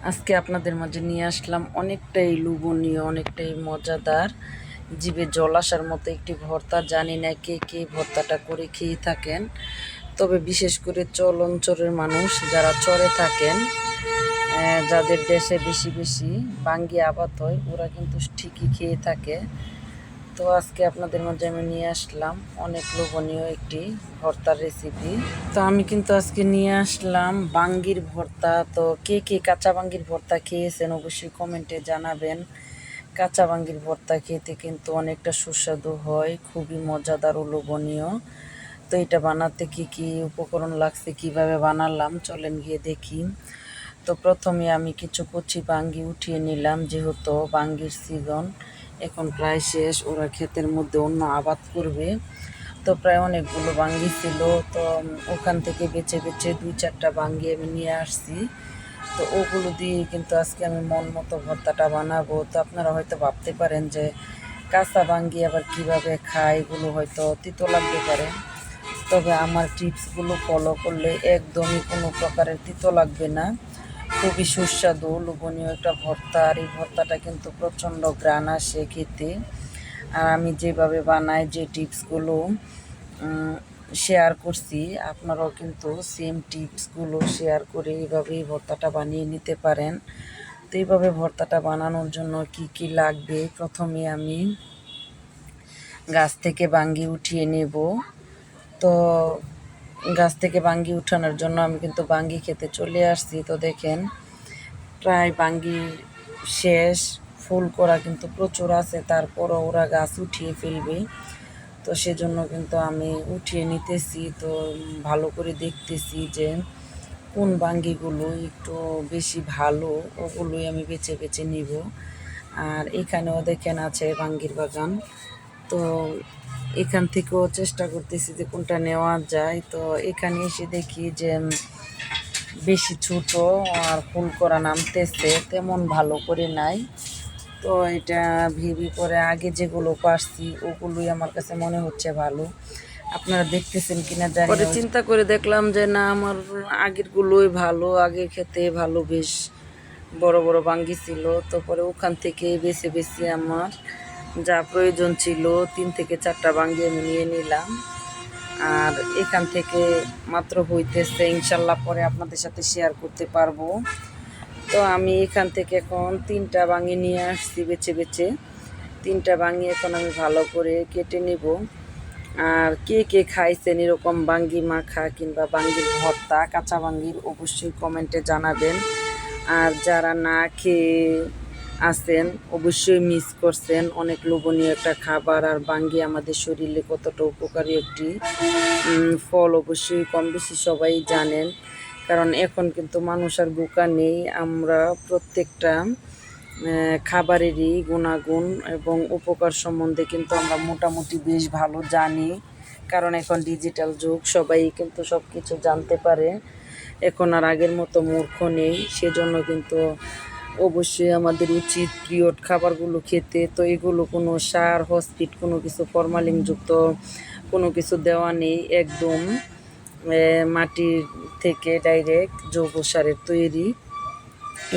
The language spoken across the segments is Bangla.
আজকে আপনাদের মাঝে নিয়ে আসলাম অনেকটাই লোভনীয়, অনেকটাই মজাদার, জিভে জল আসার মতো একটি ভর্তা। জানি না কে কে ভর্তাটা করে খেয়ে থাকেন, তবে বিশেষ করে চর অঞ্চলের মানুষ যারা চরে থাকেন, যাদের দেশে বেশি বেশি বাঙ্গি আবাদ হয়, ওরা কিন্তু ঠিকই খেয়ে থাকে। তো আজকে আপনাদের মাঝে আমি নিয়ে আসলাম অনেক লোভনীয় একটি ভর্তার রেসিপি। তো আমি কিন্তু আজকে নিয়ে আসলাম বাঙ্গির ভর্তা। তো কে কে কাঁচা বাঙ্গির ভর্তা খেয়েছেন অবশ্যই কমেন্টে জানাবেন। কাঁচা বাঙ্গির ভর্তা খেতে কিন্তু অনেকটা সুস্বাদু হয়, খুবই মজাদার ও লোভনীয়। তো এটা বানাতে কি কি উপকরণ লাগছে, কিভাবে বানালাম, চলেন গিয়ে দেখি। তো প্রথমে আমি কিছু কচি বাঙ্গি উঠিয়ে নিলাম, যেহেতু বাঙ্গির সিজন এখন প্রায় শেষ, ওরা ক্ষেতের মধ্যে অন্য আবাদ করবে। তো প্রায় অনেকগুলো বাঙ্গি ছিল, তো ওখান থেকে বেছে বেছে 2-4টা বাঙ্গি আমি নিয়ে আসছি। তো ওগুলো দিয়ে কিন্তু আজকে আমি মন মতো ভর্তাটা বানাবো। তো আপনারা হয়তো ভাবতে পারেন যে কাঁচা বাঙ্গি আবার কিভাবে খায়, এগুলো হয়তো তিতো লাগতে পারে, তবে আমার টিপসগুলো ফলো করলে একদমই কোনো প্রকারের তিতো লাগবে না। খুবই সুস্বাদু লোভনীয় একটা ভর্তা, আর এই ভর্তাটা কিন্তু প্রচণ্ড ঘ্রাণ আসে খেতে। আর আমি যেভাবে বানাই, যে টিপসগুলো শেয়ার করছি, আপনারাও কিন্তু সেম টিপসগুলো শেয়ার করে এইভাবেই ভর্তাটা বানিয়ে নিতে পারেন। তো এইভাবে ভর্তাটা বানানোর জন্য কি কি লাগবে, প্রথমে আমি গাছ থেকে বাঙ্গি উঠিয়ে নেব। তো গাছ থেকে বাঙ্গি উঠানোর জন্য আমি কিন্তু বাঙ্গি খেতে চলে আসছি। তো দেখেন প্রায় বাঙ্গি শেষ, ফুল করা কিন্তু প্রচুর আছে, তারপরও ওরা গাছ উঠিয়ে ফেলবে। তো সেজন্য কিন্তু আমি উঠিয়ে নিতেছি। তো ভালো করে দেখতেছি যে কোন বাঙ্গিগুলো একটু বেশি ভালো, ওগুলোই আমি বেছে বেছে নিব। আর এখানেও দেখেন আছে বাঙ্গির বাগান। তো এখান থেকেও চেষ্টা করতেছি যে কোনটা নেওয়া যায়। তো এখানে এসে দেখি যে বেশি ছোট আর ফুল করা নামতেছে, তেমন ভালো করে নাই। তো এটা ভেবে পরে আগে যেগুলো পারছি ওগুলোই আমার কাছে মনে হচ্ছে ভালো। আপনারা দেখতেছেন কিনা জানি না, চিন্তা করে দেখলাম যে না, আমার আগেরগুলোই ভালো, আগে খেতে ভালো, বেশ বড় বড় বাঙ্গি ছিল। তো পরে ওখান থেকে বেছে বেছে আমার যা প্রয়োজন ছিল 3 থেকে 4টা বাঙ্গি আমি নিয়ে নিলাম। আর এখান থেকে মাত্র হইতেছে, ইনশাল্লাহ পরে আপনাদের সাথে শেয়ার করতে পারবো। তো আমি এখান থেকে এখন 3টা বাঙ্গি নিয়ে আসছি বেছে বেছে। 3টা বাঙ্গি এখন আমি ভালো করে কেটে নিব। আর কে কে খাইছেন এরকম বাঙ্গি মাখা কিংবা বাঙ্গির ভর্তা, কাঁচা বাঙ্গির, অবশ্যই কমেন্টে জানাবেন। আর যারা না খেয়ে আছেন অবশ্যই মিস করছেন, অনেক লোভনীয় একটা খাবার। আর বাঙ্গি আমাদের শরীরে কতটা উপকারী একটি ফল, অবশ্যই কম বেশি সবাই জানেন। কারণ এখন কিন্তু মানুষ আর বোকা নেই, আমরা প্রত্যেকটা খাবারেরই গুণাগুণ এবং উপকার সম্বন্ধে কিন্তু আমরা মোটামুটি বেশ ভালো জানি। কারণ এখন ডিজিটাল যুগ, সবাই কিন্তু সব কিছু জানতে পারে, এখন আর আগের মতো মূর্খ নেই। সেজন্য কিন্তু অবশ্যই আমাদের উচিত প্রিয় খাবারগুলো খেতে। তো এগুলো কোনো সার, হসপিট, কোনো কিছু ফরমালিনযুক্ত কোনো কিছু দেওয়া নেই, একদম মাটির থেকে ডাইরেক্ট জৈব সারের তৈরি।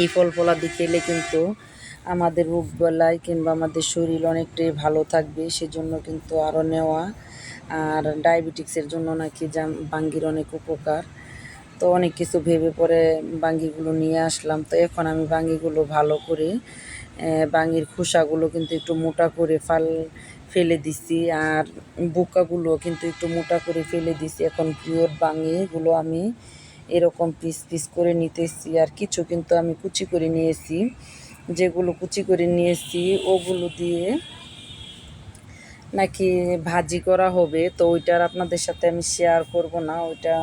এই ফল ফলাদি খেলে কিন্তু আমাদের রোগ বেলায় কিংবা আমাদের শরীর অনেকটাই ভালো থাকবে, সেজন্য কিন্তু আরও নেওয়া। আর ডায়াবেটিক্সের জন্য নাকি বাঙ্গির অনেক উপকার। তো অনেক কিছু ভেবে পরে বাঙ্গিগুলো নিয়ে আসলাম। তো এখন আমি বাঙ্গিগুলো ভালো করে, বাঙ্গির খোসাগুলো কিন্তু একটু মোটা করে ফেলে দিছি, আর বোকাগুলো কিন্তু একটু মোটা করে ফেলে দিছি। এখন পিওর বাঙ্গিগুলো আমি এরকম পিস পিস করে নিতেছি। আর কিছু কিন্তু আমি কুচি করে নিয়েছি, যেগুলো কুচি করে নিয়েছি ওগুলো দিয়ে নাকি ভাজি করা হবে। তো ওইটার আপনাদের সাথে আমি শেয়ার করব না, ওইটা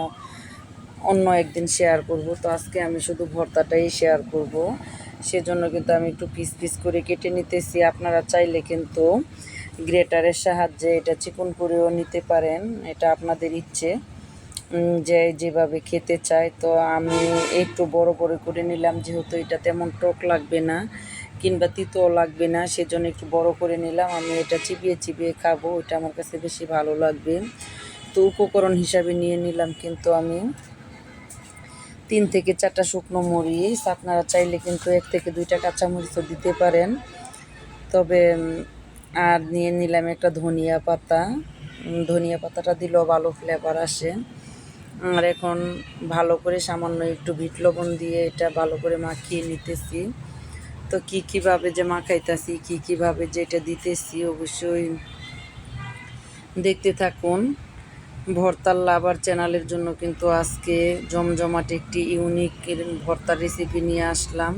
অন্য একদিন শেয়ার করব। তো আজকে আমি শুধু ভর্তাটাই শেয়ার করব, সেজন্য কিন্তু আমি একটু পিস পিস করে কেটে নিতেছি। আপনারা চাইলে কিন্তু গ্রেটারের সাহায্যে এটা চিকন করেও নিতে পারেন, এটা আপনাদের ইচ্ছে, যে যেভাবে খেতে চায়। তো আমি একটু বড় বড় করে নিলাম, যেহেতু এটা তেমন টক লাগবে না কিংবা তিতও লাগবে না, সেজন্য একটু বড় করে নিলাম। আমি এটা চিবিয়ে চিবিয়ে খাবো, এটা আমার কাছে বেশি ভালো লাগবে। তো উপকরণ হিসাবে নিয়ে নিলাম কিন্তু আমি 3 থেকে 4টা শুকনো মরিচ, আপনারা চাইলে কিন্তু 1 থেকে 2টা কাঁচামরিচও দিতে পারেন। তবে আর নিয়ে নিলাম একটা ধনিয়া পাতা, ধনিয়া পাতাটা দিলেও ভালো ফ্লেভার আসে। আর এখন ভালো করে সামান্য একটু বিট লবণ দিয়ে এটা ভালো করে মাখিয়ে নিতেছি। তো কীভাবে যে মাখাইতেছি, কীভাবে যে এটা দিতেছি অবশ্যই দেখতে থাকুন। ভর্তার লাভার চ্যানেলের জন্য কিন্তু আজকে জমজমাট একটি ইউনিক ভর্তার রেসিপি নিয়ে আসলাম।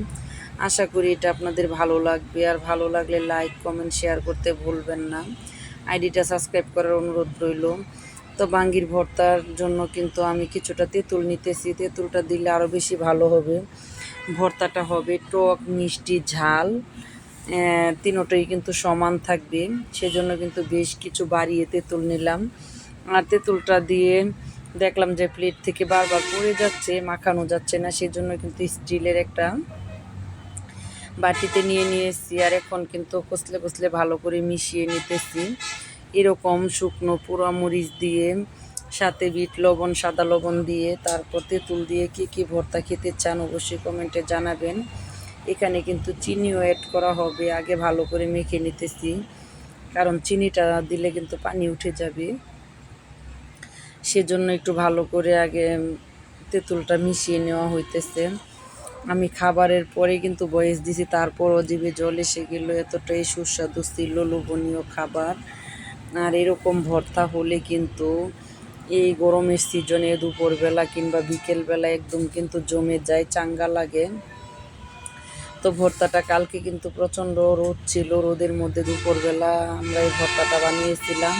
আশা করি এটা আপনাদের ভালো লাগবে, আর ভালো লাগলে লাইক কমেন্ট শেয়ার করতে ভুলবেন না। আইডিটা সাবস্ক্রাইব করার অনুরোধ রইল। তো বাঙ্গির ভর্তার জন্য কিন্তু আমি কিছুটা তেঁতুল নিতেছি, তেঁতুলটা দিলে আরও বেশি ভালো হবে। ভর্তাটা হবে টক মিষ্টি ঝাল, তিনোটাই কিন্তু সমান থাকবে, সেজন্য কিন্তু বেশ কিছু বাড়িয়ে তেঁতুল নিলাম। আর তেঁতুলটা দিয়ে দেখলাম যে প্লেট থেকে বারবার পড়ে যাচ্ছে, মাখানো যাচ্ছে না, সেজন্য কিন্তু স্টিলের একটা বাটিতে নিয়ে নিয়েছি। আর এখন কিন্তু কষলে কষলে ভালো করে মিশিয়ে নিতেছি। এরকম শুকনো পোড়ামরিচ দিয়ে, সাথে বিট লবণ সাদা লবণ দিয়ে, তারপর তেঁতুল দিয়ে কী ভর্তা খেতে চান অবশ্যই কমেন্টে জানাবেন। এখানে কিন্তু চিনিও অ্যাড করা হবে, আগে ভালো করে মেখে নিতেছি, কারণ চিনিটা দিলে কিন্তু পানি উঠে যাবে, সেজন্য একটু ভালো করে আগে তেঁতুলটা মিশিয়ে নেওয়া হইতেছে। আমি খাবারের পরে কিন্তু ভয়েস দিছি, তারপরও জিভে জল এসে গেল, এতটাই সুস্বাদু ছিল লোভনীয় খাবার। আর এরকম ভর্তা হলে কিন্তু এই গরমের সিজনে দুপুরবেলা কিংবা বিকেলবেলা একদম কিন্তু জমে যায়, চাঙ্গা লাগে। তো ভর্তাটা কালকে কিন্তু প্রচণ্ড রোদ ছিল, রোদের মধ্যে দুপুরবেলা আমরা এই ভর্তাটা বানিয়েছিলাম।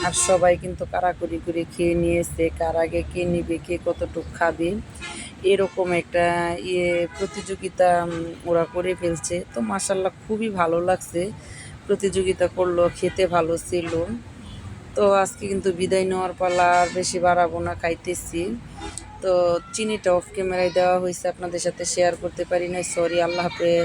আর সবাই কিন্তু কারাকুরি করে খেয়ে নিয়েছে, কার আগে কে নিবে, কে কতটুকু খাবে, এরকম একটা প্রতিযোগিতা ওরা করে ফেলছে। তো মাশাল্লাহ খুবই ভালো লাগছে, প্রতিযোগিতা করলো, খেতে ভালো ছিল। তো আজকে কিন্তু বিদায় নেওয়ার পালা, আর বেশি বাড়াবো না, খাইতেছি। তো চিনিটা অফ ক্যামেরায় দেওয়া হয়েছে, আপনাদের সাথে শেয়ার করতে পারি না, সরি। আল্লাহ হাফেজ।